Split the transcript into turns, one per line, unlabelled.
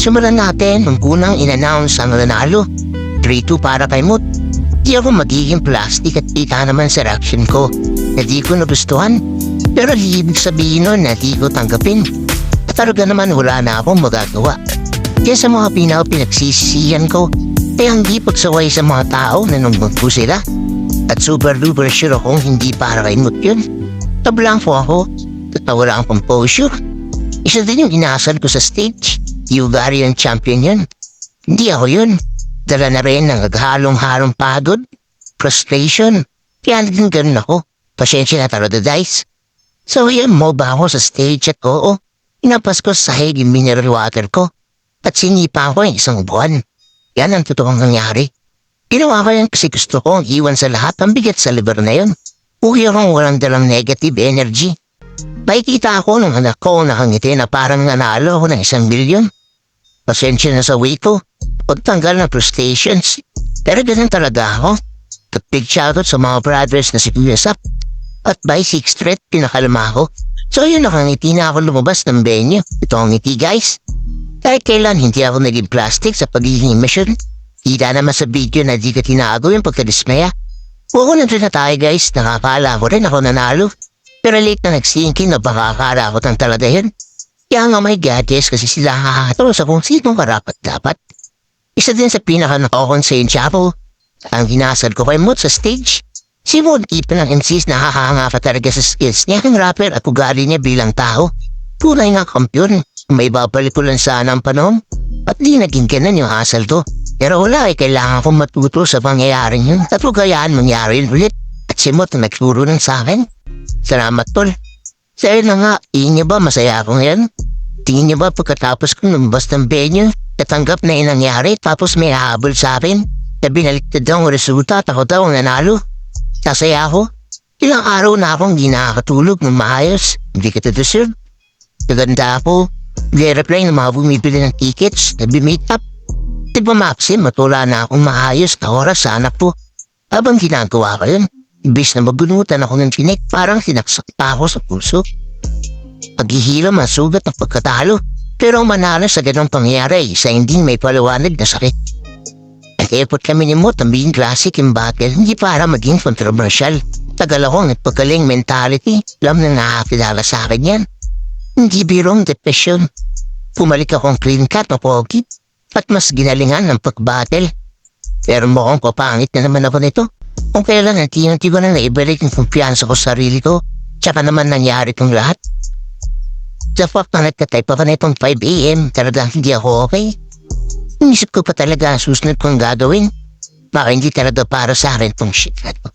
Simulan natin nung unang in-announce ang nanalo. 3-2 para kay Moot. Di ako magiging plastic at kita naman sa reaction ko na di ko nagustuhan. Pero di ibig sabihin nun na di ko tanggapin. At talaga naman wala na akong magagawa. Kaya sa mga pinagsisisihan ko, ay hindi pagsaway sa mga tao na nungbang po sila. At super duper sure akong hindi para kay Moot yun. Tablangko ako at nawala ang composure. Isa din yung inasal ko sa stage. Hungarian champion yun. Hindi ako yun. Dala na rin ng naghalong-halong pagod, frustration. Kaya naging ganun ako. Pasensya na taro the dice. So yan mo ba ako sa stage at oo. Inapas ko sa sahig yung mineral water ko. At sinipa ko yung isang buwan. Yan ang totoong nangyari. Ginawa ko yan kasi gusto ko iwan sa lahat ang bigat sa liver na yun. Uwi akong walang dalang negative energy. Makikita ako ng anak ko nakangiti na parang nanalo ako ng 1 milyon. Pasensya na sa way ko. Pagtanggal ng frustrations. Pero ganun talaga ako. At big shoutout sa mga brothers na si Kuya Sap. At by 6th Street, pinakalama ako. So yun, nakangiti na ako lumabas ng venue. Ito ang ngiti guys. Kahit kailan hindi ako naging plastic sa pagiging mission. Hida naman sa video na di ka tinago yung pagkadismaya. Oo na rin na tayo guys. Nakakala ko rin ako nanalo. Pero late na nagsinking na baka akala ko tang talaga yun. Kaya nga may gadgets kasi sila hahataw sa kung sino karapat-dapat. Isa din sa pinaka-nakakonsensyapo ang ginasal ko kay Moot sa stage. Si Moot even ang insist na hahanga pa talaga sa skills niya ang rapper at ugali niya bilang tao. Tunay nga kampiyon. May babalik ko lang sana ang panahon at di naging ganun yung hassle ko. Pero wala kailangan kong matuto sa pangyayaring yun at huwag kayaan mangyari ulit. At si Moot na nagturo ng sa akin. Salamat tol. Sa'yo na nga, tingin niyo ba masaya ako ngayon? Tingin niyo ba pagkatapos kong lumabas ng venue, natanggap na yung nangyari tapos may hahabol sa akin? Na binaliktad daw ang resulta at ako daw ang nanalo? Sasaya ako? Ilang araw na akong di nakakatulog ng maayos. Hindi kita deserve. Kaganda ako. Nag-reply ng mga bumibili ng tickets na bimake up. Tigmamapsin, matula na akong maayos na oras sa anak ko. Habang ginagawa ko yun, ibis na magunutan ako ng tinik, parang sinaksak pa ako sa puso. Paghihila masugat ng pagkatalo, pero ang manalo sa ganong pangyayari sa hindi may paliwanag na sakit. Nag-effort kami ni Moot ang being classic in battle, hindi para maging controversial. Tagal akong nagpagaling mentality, alam na nakakilala sa akin yan. Hindi birong depression. Pumalik akong clean cut o pogi, at mas ginalingan ng pag-battle. Pero mukhang papangit na naman ako nito. Kung kailan nanti ko na naibalik yung kumpiyansa ko sa sarili ko, tsaka naman nangyari itong lahat. Sa fact na nagka-type ako na itong 5 AM, talagang hindi ako okay. Inisip ko pa talaga ang susunod kong gagawin. Baka hindi talaga para sa akin itong shit na to.